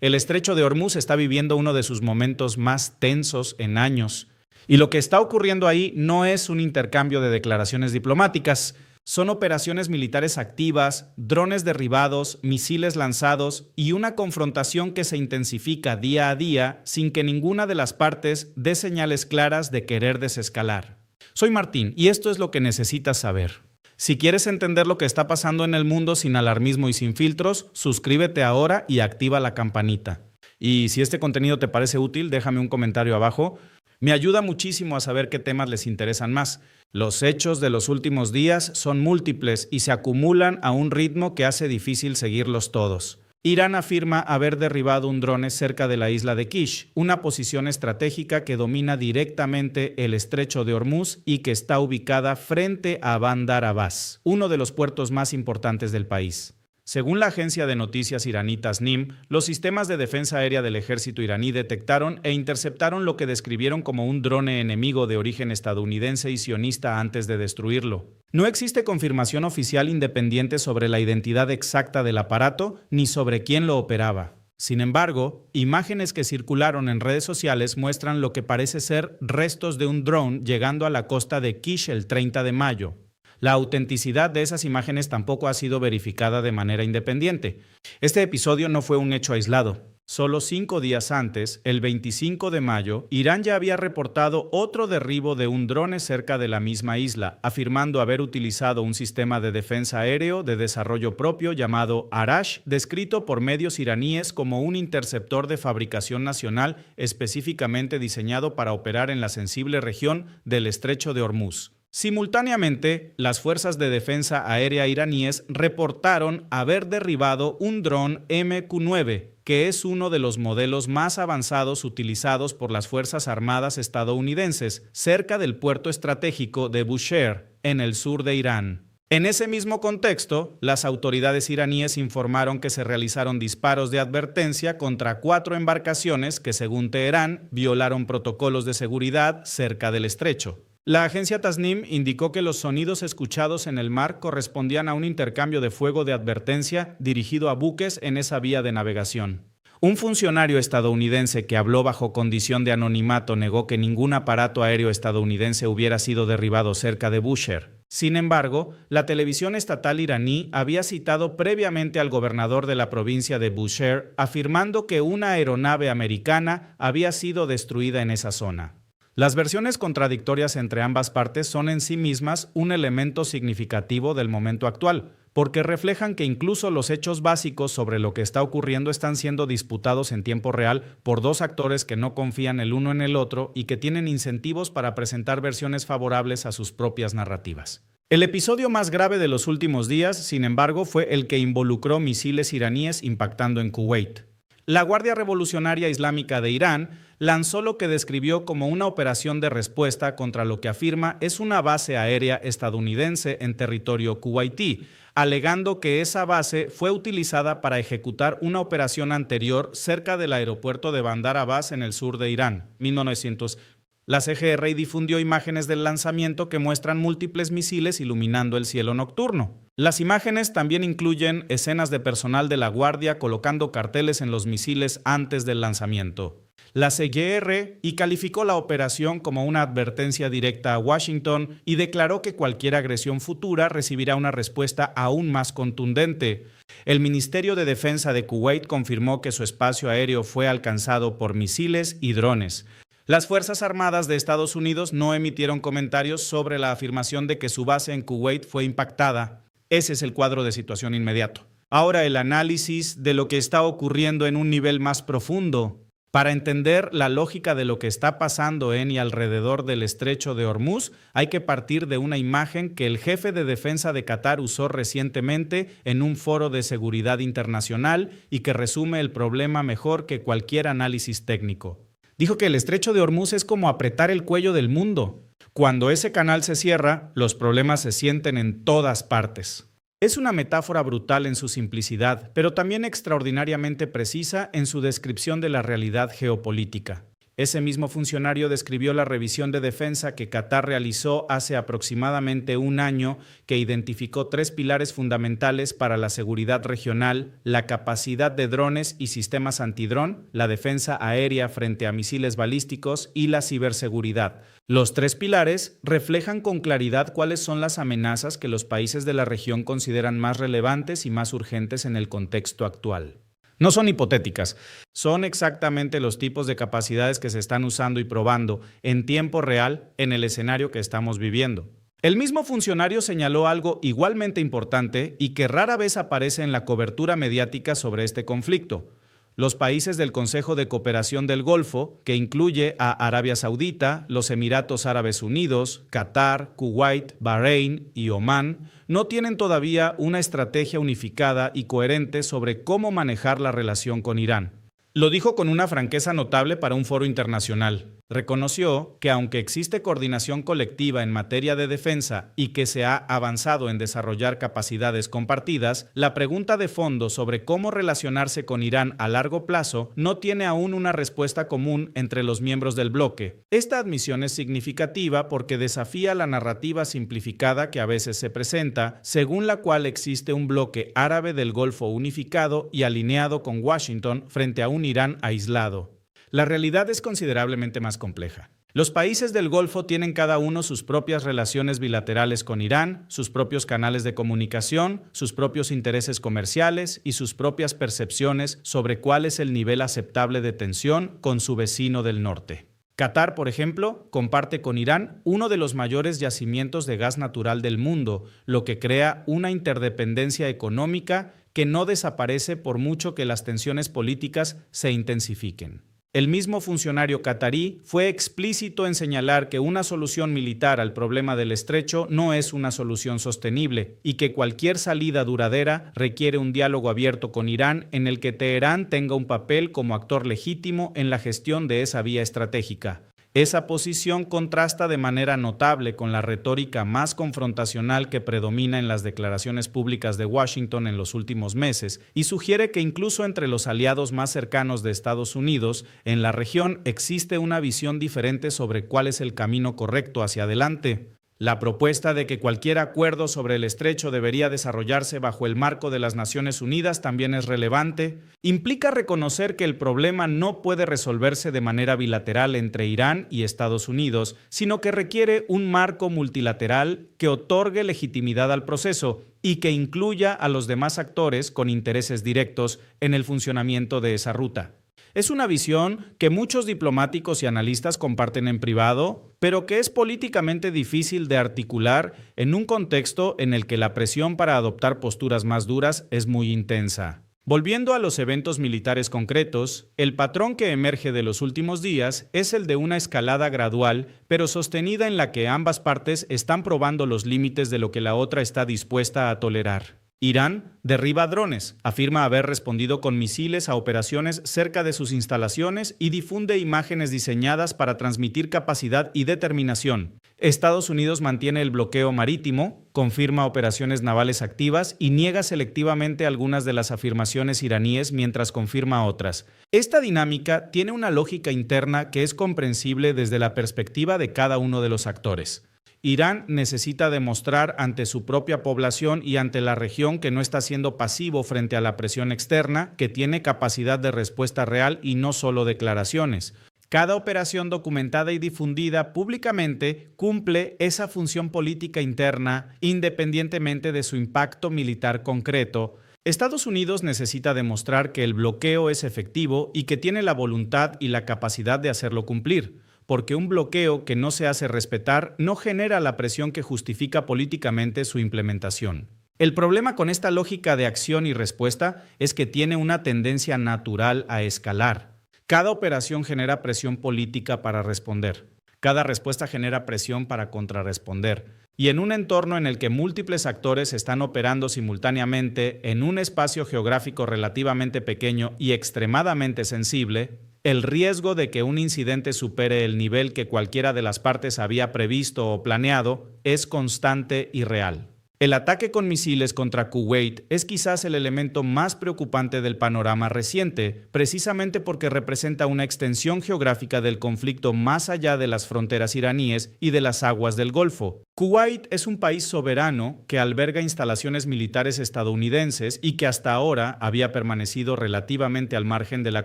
El estrecho de Hormuz está viviendo uno de sus momentos más tensos en años. Y lo que está ocurriendo ahí no es un intercambio de declaraciones diplomáticas, son operaciones militares activas, drones derribados, misiles lanzados y una confrontación que se intensifica día a día sin que ninguna de las partes dé señales claras de querer desescalar. Soy Martín y esto es lo que necesitas saber. Si quieres entender lo que está pasando en el mundo sin alarmismo y sin filtros, suscríbete ahora y activa la campanita. Y si este contenido te parece útil, déjame un comentario abajo. Me ayuda muchísimo a saber qué temas les interesan más. Los hechos de los últimos días son múltiples y se acumulan a un ritmo que hace difícil seguirlos todos. Irán afirma haber derribado un drone cerca de la isla de Kish, una posición estratégica que domina directamente el estrecho de Hormuz y que está ubicada frente a Bandar Abbas, uno de los puertos más importantes del país. Según la agencia de noticias iraní Tasnim, los sistemas de defensa aérea del ejército iraní detectaron e interceptaron lo que describieron como un drone enemigo de origen estadounidense y sionista antes de destruirlo. No existe confirmación oficial independiente sobre la identidad exacta del aparato ni sobre quién lo operaba. Sin embargo, imágenes que circularon en redes sociales muestran lo que parece ser restos de un dron llegando a la costa de Kish el 30 de mayo. La autenticidad de esas imágenes tampoco ha sido verificada de manera independiente. Este episodio no fue un hecho aislado. Solo 5 días antes, el 25 de mayo, Irán ya había reportado otro derribo de un drone cerca de la misma isla, afirmando haber utilizado un sistema de defensa aéreo de desarrollo propio llamado Arash, descrito por medios iraníes como un interceptor de fabricación nacional específicamente diseñado para operar en la sensible región del estrecho de Hormuz. Simultáneamente, las fuerzas de defensa aérea iraníes reportaron haber derribado un dron MQ-9, que es uno de los modelos más avanzados utilizados por las Fuerzas Armadas estadounidenses, cerca del puerto estratégico de Bushehr, en el sur de Irán. En ese mismo contexto, las autoridades iraníes informaron que se realizaron disparos de advertencia contra 4 embarcaciones que, según Teherán, violaron protocolos de seguridad cerca del estrecho. La agencia Tasnim indicó que los sonidos escuchados en el mar correspondían a un intercambio de fuego de advertencia dirigido a buques en esa vía de navegación. Un funcionario estadounidense que habló bajo condición de anonimato negó que ningún aparato aéreo estadounidense hubiera sido derribado cerca de Bushehr. Sin embargo, la televisión estatal iraní había citado previamente al gobernador de la provincia de Bushehr, afirmando que una aeronave americana había sido destruida en esa zona. Las versiones contradictorias entre ambas partes son en sí mismas un elemento significativo del momento actual, porque reflejan que incluso los hechos básicos sobre lo que está ocurriendo están siendo disputados en tiempo real por 2 actores que no confían el uno en el otro y que tienen incentivos para presentar versiones favorables a sus propias narrativas. El episodio más grave de los últimos días, sin embargo, fue el que involucró misiles iraníes impactando en Kuwait. La Guardia Revolucionaria Islámica de Irán lanzó lo que describió como una operación de respuesta contra lo que afirma es una base aérea estadounidense en territorio kuwaití, alegando que esa base fue utilizada para ejecutar una operación anterior cerca del aeropuerto de Bandar Abbas en el sur de Irán, 1900. La CGRI difundió imágenes del lanzamiento que muestran múltiples misiles iluminando el cielo nocturno. Las imágenes también incluyen escenas de personal de la Guardia colocando carteles en los misiles antes del lanzamiento. La CGRI calificó la operación como una advertencia directa a Washington y declaró que cualquier agresión futura recibirá una respuesta aún más contundente. El Ministerio de Defensa de Kuwait confirmó que su espacio aéreo fue alcanzado por misiles y drones. Las Fuerzas Armadas de Estados Unidos no emitieron comentarios sobre la afirmación de que su base en Kuwait fue impactada. Ese es el cuadro de situación inmediato. Ahora el análisis de lo que está ocurriendo en un nivel más profundo. Para entender la lógica de lo que está pasando en y alrededor del estrecho de Hormuz, hay que partir de una imagen que el jefe de defensa de Qatar usó recientemente en un foro de seguridad internacional y que resume el problema mejor que cualquier análisis técnico. Dijo que el estrecho de Hormuz es como apretar el cuello del mundo. Cuando ese canal se cierra, los problemas se sienten en todas partes. Es una metáfora brutal en su simplicidad, pero también extraordinariamente precisa en su descripción de la realidad geopolítica. Ese mismo funcionario describió la revisión de defensa que Qatar realizó hace aproximadamente un año, que identificó 3 pilares fundamentales para la seguridad regional: la capacidad de drones y sistemas antidrón, la defensa aérea frente a misiles balísticos y la ciberseguridad. Los 3 pilares reflejan con claridad cuáles son las amenazas que los países de la región consideran más relevantes y más urgentes en el contexto actual. No son hipotéticas, son exactamente los tipos de capacidades que se están usando y probando en tiempo real en el escenario que estamos viviendo. El mismo funcionario señaló algo igualmente importante y que rara vez aparece en la cobertura mediática sobre este conflicto. Los países del Consejo de Cooperación del Golfo, que incluye a Arabia Saudita, los Emiratos Árabes Unidos, Qatar, Kuwait, Bahrein y Omán, no tienen todavía una estrategia unificada y coherente sobre cómo manejar la relación con Irán. Lo dijo con una franqueza notable para un foro internacional. Reconoció que aunque existe coordinación colectiva en materia de defensa y que se ha avanzado en desarrollar capacidades compartidas, la pregunta de fondo sobre cómo relacionarse con Irán a largo plazo no tiene aún una respuesta común entre los miembros del bloque. Esta admisión es significativa porque desafía la narrativa simplificada que a veces se presenta, según la cual existe un bloque árabe del Golfo unificado y alineado con Washington frente a un Irán aislado. La realidad es considerablemente más compleja. Los países del Golfo tienen cada uno sus propias relaciones bilaterales con Irán, sus propios canales de comunicación, sus propios intereses comerciales y sus propias percepciones sobre cuál es el nivel aceptable de tensión con su vecino del norte. Qatar, por ejemplo, comparte con Irán uno de los mayores yacimientos de gas natural del mundo, lo que crea una interdependencia económica que no desaparece por mucho que las tensiones políticas se intensifiquen. El mismo funcionario qatarí fue explícito en señalar que una solución militar al problema del estrecho no es una solución sostenible y que cualquier salida duradera requiere un diálogo abierto con Irán en el que Teherán tenga un papel como actor legítimo en la gestión de esa vía estratégica. Esa posición contrasta de manera notable con la retórica más confrontacional que predomina en las declaraciones públicas de Washington en los últimos meses y sugiere que incluso entre los aliados más cercanos de Estados Unidos en la región existe una visión diferente sobre cuál es el camino correcto hacia adelante. La propuesta de que cualquier acuerdo sobre el estrecho debería desarrollarse bajo el marco de las Naciones Unidas también es relevante. Implica reconocer que el problema no puede resolverse de manera bilateral entre Irán y Estados Unidos, sino que requiere un marco multilateral que otorgue legitimidad al proceso y que incluya a los demás actores con intereses directos en el funcionamiento de esa ruta. Es una visión que muchos diplomáticos y analistas comparten en privado, pero que es políticamente difícil de articular en un contexto en el que la presión para adoptar posturas más duras es muy intensa. Volviendo a los eventos militares concretos, el patrón que emerge de los últimos días es el de una escalada gradual, pero sostenida en la que ambas partes están probando los límites de lo que la otra está dispuesta a tolerar. Irán derriba drones, afirma haber respondido con misiles a operaciones cerca de sus instalaciones y difunde imágenes diseñadas para transmitir capacidad y determinación. Estados Unidos mantiene el bloqueo marítimo, confirma operaciones navales activas y niega selectivamente algunas de las afirmaciones iraníes mientras confirma otras. Esta dinámica tiene una lógica interna que es comprensible desde la perspectiva de cada uno de los actores. Irán necesita demostrar ante su propia población y ante la región que no está siendo pasivo frente a la presión externa, que tiene capacidad de respuesta real y no solo declaraciones. Cada operación documentada y difundida públicamente cumple esa función política interna independientemente de su impacto militar concreto. Estados Unidos necesita demostrar que el bloqueo es efectivo y que tiene la voluntad y la capacidad de hacerlo cumplir, porque un bloqueo que no se hace respetar no genera la presión que justifica políticamente su implementación. El problema con esta lógica de acción y respuesta es que tiene una tendencia natural a escalar. Cada operación genera presión política para responder. Cada respuesta genera presión para contrarresponder. Y en un entorno en el que múltiples actores están operando simultáneamente en un espacio geográfico relativamente pequeño y extremadamente sensible, el riesgo de que un incidente supere el nivel que cualquiera de las partes había previsto o planeado es constante y real. El ataque con misiles contra Kuwait es quizás el elemento más preocupante del panorama reciente, precisamente porque representa una extensión geográfica del conflicto más allá de las fronteras iraníes y de las aguas del Golfo. Kuwait es un país soberano que alberga instalaciones militares estadounidenses y que hasta ahora había permanecido relativamente al margen de la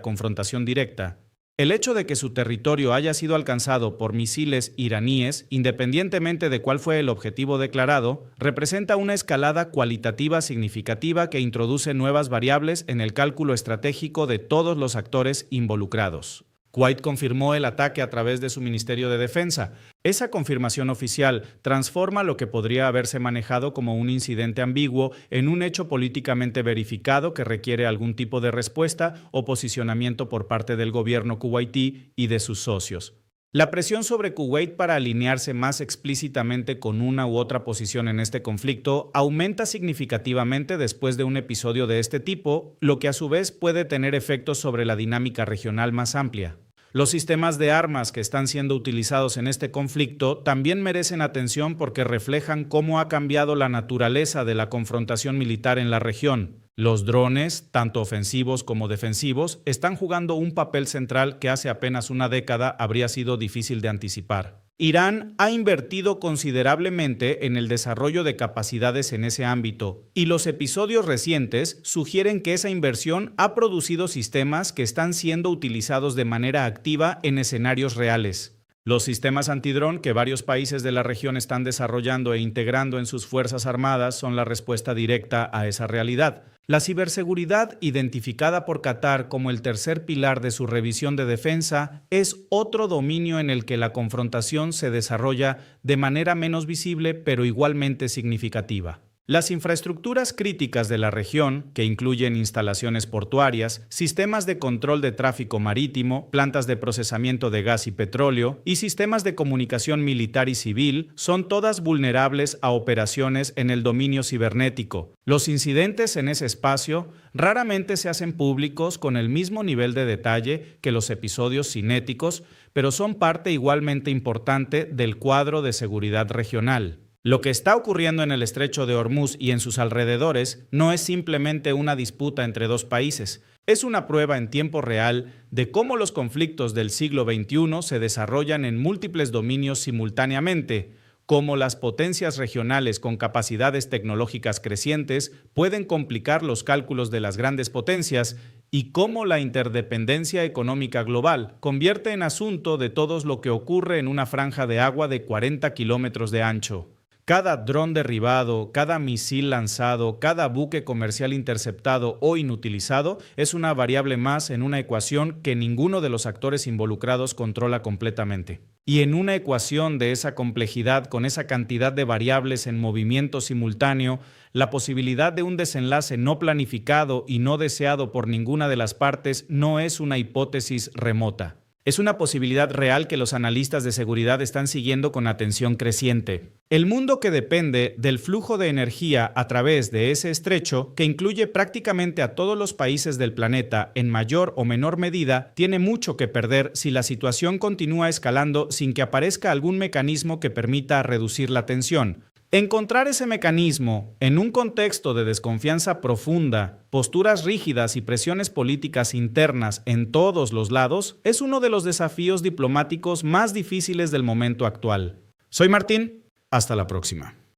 confrontación directa. El hecho de que su territorio haya sido alcanzado por misiles iraníes, independientemente de cuál fue el objetivo declarado, representa una escalada cualitativa significativa que introduce nuevas variables en el cálculo estratégico de todos los actores involucrados. Kuwait confirmó el ataque a través de su Ministerio de Defensa. Esa confirmación oficial transforma lo que podría haberse manejado como un incidente ambiguo en un hecho políticamente verificado que requiere algún tipo de respuesta o posicionamiento por parte del gobierno kuwaití y de sus socios. La presión sobre Kuwait para alinearse más explícitamente con una u otra posición en este conflicto aumenta significativamente después de un episodio de este tipo, lo que a su vez puede tener efectos sobre la dinámica regional más amplia. Los sistemas de armas que están siendo utilizados en este conflicto también merecen atención porque reflejan cómo ha cambiado la naturaleza de la confrontación militar en la región. Los drones, tanto ofensivos como defensivos, están jugando un papel central que hace apenas una década habría sido difícil de anticipar. Irán ha invertido considerablemente en el desarrollo de capacidades en ese ámbito, y los episodios recientes sugieren que esa inversión ha producido sistemas que están siendo utilizados de manera activa en escenarios reales. Los sistemas antidrón que varios países de la región están desarrollando e integrando en sus fuerzas armadas son la respuesta directa a esa realidad. La ciberseguridad, identificada por Qatar como el tercer pilar de su revisión de defensa, es otro dominio en el que la confrontación se desarrolla de manera menos visible pero igualmente significativa. Las infraestructuras críticas de la región, que incluyen instalaciones portuarias, sistemas de control de tráfico marítimo, plantas de procesamiento de gas y petróleo y sistemas de comunicación militar y civil, son todas vulnerables a operaciones en el dominio cibernético. Los incidentes en ese espacio raramente se hacen públicos con el mismo nivel de detalle que los episodios cinéticos, pero son parte igualmente importante del cuadro de seguridad regional. Lo que está ocurriendo en el estrecho de Hormuz y en sus alrededores no es simplemente una disputa entre dos países, es una prueba en tiempo real de cómo los conflictos del siglo XXI se desarrollan en múltiples dominios simultáneamente, cómo las potencias regionales con capacidades tecnológicas crecientes pueden complicar los cálculos de las grandes potencias y cómo la interdependencia económica global convierte en asunto de todo lo que ocurre en una franja de agua de 40 kilómetros de ancho. Cada dron derribado, cada misil lanzado, cada buque comercial interceptado o inutilizado es una variable más en una ecuación que ninguno de los actores involucrados controla completamente. Y en una ecuación de esa complejidad, con esa cantidad de variables en movimiento simultáneo, la posibilidad de un desenlace no planificado y no deseado por ninguna de las partes no es una hipótesis remota. Es una posibilidad real que los analistas de seguridad están siguiendo con atención creciente. El mundo que depende del flujo de energía a través de ese estrecho, que incluye prácticamente a todos los países del planeta en mayor o menor medida, tiene mucho que perder si la situación continúa escalando sin que aparezca algún mecanismo que permita reducir la tensión. Encontrar ese mecanismo en un contexto de desconfianza profunda, posturas rígidas y presiones políticas internas en todos los lados es uno de los desafíos diplomáticos más difíciles del momento actual. Soy Martín, hasta la próxima.